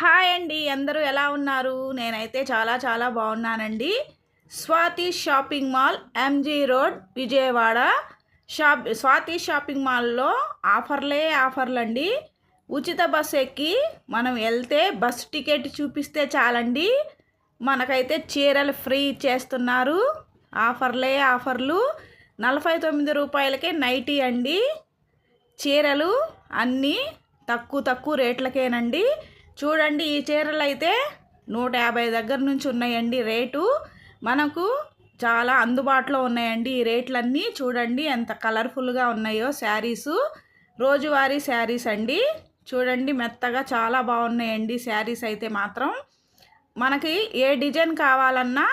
Hi అండి, అందరూ ఎలా ఉన్నారు? నేనైతే చాలా చాలా బాగున్నానండి. Swathi shopping mall, MG road, Vijayawada. Swathi shopping మాల్లో ఆఫర్లండి. ఉచిత బస్ ఎక్కి మనం వెళ్తే బస్ టికెట్ చూపిస్తే చాలండి, మనకైతే చీరలు ఫ్రీ ఇచ్చేస్తున్నారు. ఆఫర్లు. 49 రూపాయలకే నైటీ అండి. చీరలు అన్నీ తక్కువ రేట్లకేనండి. చూడండి, ఈ చీరలు అయితే 150 దగ్గర నుంచి ఉన్నాయండి రేటు. మనకు చాలా అందుబాటులో ఉన్నాయండి ఈ రేట్లన్నీ. చూడండి ఎంత కలర్ఫుల్గా ఉన్నాయో శారీసు. రోజువారీ శారీస్ అండి. చూడండి మెత్తగా చాలా బాగున్నాయండి శారీస్ అయితే మాత్రం. మనకి ఏ డిజైన్ కావాలన్నా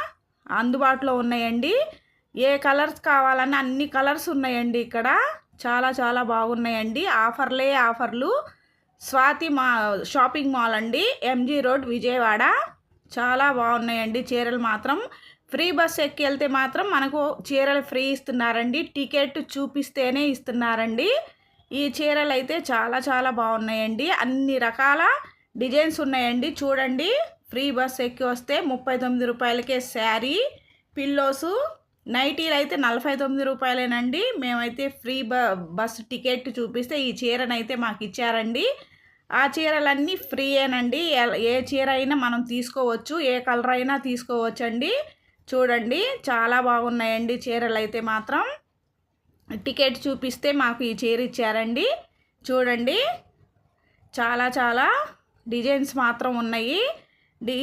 అందుబాటులో ఉన్నాయండి. ఏ కలర్స్ కావాలన్నా అన్ని కలర్స్ ఉన్నాయండి ఇక్కడ. చాలా చాలా బాగున్నాయండి. ఆఫర్లు. స్వాతి షాపింగ్ మాల్ అండి, ఎంజీ రోడ్, విజయవాడ. చాలా బాగున్నాయండి చీరలు మాత్రం. ఫ్రీ బస్ ఎక్కి వెళ్తే మాత్రం మనకు చీరలు ఫ్రీ ఇస్తున్నారండి. టికెట్ చూపిస్తేనే ఇస్తున్నారండి. ఈ చీరలు అయితే చాలా చాలా బాగున్నాయండి. అన్ని రకాల డిజైన్స్ ఉన్నాయండి. చూడండి, ఫ్రీ బస్ ఎక్కి వస్తే 39 రూపాయలకే శారీ, పిల్లోసు, నైటీలు అయితే 49 రూపాయలేనండి. మేమైతే ఫ్రీ బస్ టికెట్ చూపిస్తే ఈ చీరనైతే మాకు ఇచ్చారండి. ఆ చీరలన్నీ ఫ్రీయేనండి. ఏ చీర అయినా మనం తీసుకోవచ్చు, ఏ కలర్ అయినా తీసుకోవచ్చు అండి. చూడండి చాలా బాగున్నాయండి చీరలు అయితే మాత్రం. టికెట్ చూపిస్తే మాకు ఈ చీర ఇచ్చారండి. చూడండి చాలా చాలా డిజైన్స్ మాత్రం ఉన్నాయి.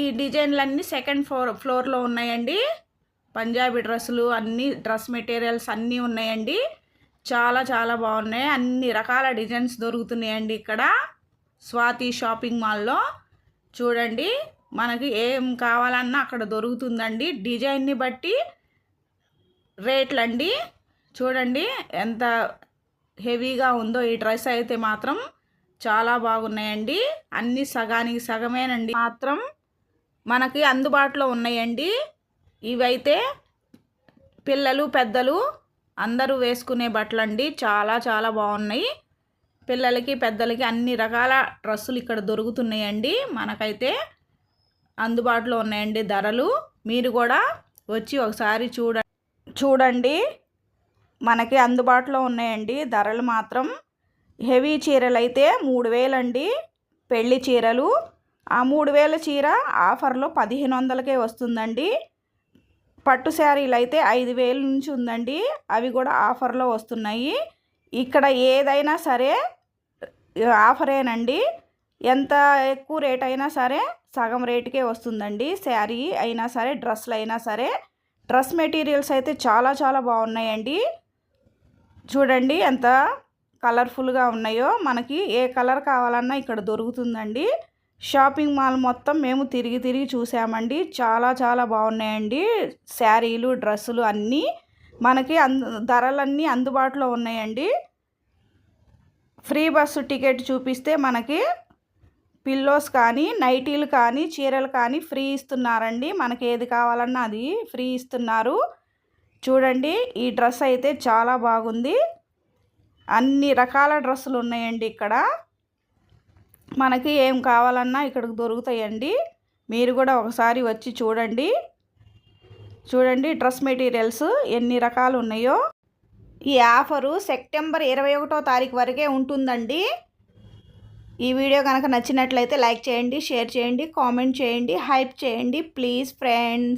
ఈ డిజైన్లన్నీ సెకండ్ ఫ్లోర్లో ఉన్నాయండి. పంజాబీ డ్రెస్సులు, అన్ని డ్రెస్ మెటీరియల్స్ అన్నీ ఉన్నాయండి. చాలా చాలా బాగున్నాయి. అన్ని రకాల డిజైన్స్ దొరుకుతున్నాయండి ఇక్కడ స్వాతి షాపింగ్ మాల్లో. చూడండి, మనకి ఏం కావాలన్నా అక్కడ దొరుకుతుందండి. డిజైన్ని బట్టి రేట్లండి. చూడండి ఎంత హెవీగా ఉందో ఈ డ్రెస్ అయితే మాత్రం. చాలా బాగున్నాయండి. అన్నీ సగానికి సగమేనండి మాత్రం మనకి అందుబాటులో ఉన్నాయండి. ఇవైతే పిల్లలు పెద్దలు అందరూ వేసుకునే బట్టలండి. చాలా చాలా బాగున్నాయి. పిల్లలకి పెద్దలకి అన్ని రకాల డ్రెస్సులు ఇక్కడ దొరుకుతున్నాయండి. మనకైతే అందుబాటులో ఉన్నాయండి ధరలు. మీరు కూడా వచ్చి ఒకసారి చూడండి, మనకి అందుబాటులో ఉన్నాయండి ధరలు మాత్రం. హెవీ చీరలు అయితే 3000 అండి. పెళ్లి చీరలు. ఆ 3000 చీర ఆఫర్లో 1500కే వస్తుందండి. పట్టు శారీలు అయితే 5000 నుంచి ఉందండి. అవి కూడా ఆఫర్లో వస్తున్నాయి. ఇక్కడ ఏదైనా సరే ఆఫరేనండి. ఎంత ఎక్కువ రేట్ అయినా సరే సగం రేటుకే వస్తుందండి. శారీ అయినా సరే, డ్రెస్సులు అయినా సరే. డ్రెస్ మెటీరియల్స్ అయితే చాలా చాలా బాగున్నాయండి. చూడండి ఎంత కలర్ఫుల్గా ఉన్నాయో. మనకి ఏ కలర్ కావాలన్నా ఇక్కడ దొరుకుతుందండి. షాపింగ్ మాల్ మొత్తం మేము తిరిగి చూసామండి. చాలా చాలా బాగున్నాయండి శారీలు, డ్రెస్సులు అన్నీ. మనకి ధరలన్నీ అందుబాటులో ఉన్నాయండి. ఫ్రీ బస్సు టికెట్ చూపిస్తే మనకి పిల్లోస్ కానీ, నైటీలు కానీ, చీరలు కానీ ఫ్రీ ఇస్తున్నారండి. మనకి ఏది కావాలన్నా అది ఫ్రీ ఇస్తున్నారు. చూడండి, ఈ డ్రెస్ అయితే చాలా బాగుంది. అన్ని రకాల డ్రెస్సులు ఉన్నాయండి ఇక్కడ. మనకి ఏం కావాలన్నా ఇక్కడికి దొరుకుతాయండి. మీరు కూడా ఒకసారి వచ్చి చూడండి డ్రెస్ మెటీరియల్స్ ఎన్ని రకాలు ఉన్నాయో. ఈ ఆఫరు సెప్టెంబర్ 21వ తారీఖు వరకే ఉంటుందండి. ఈ వీడియో కనుక నచ్చినట్లయితే లైక్ చేయండి, షేర్ చేయండి, కామెంట్ చేయండి, హైప్ చేయండి ప్లీజ్ ఫ్రెండ్స్.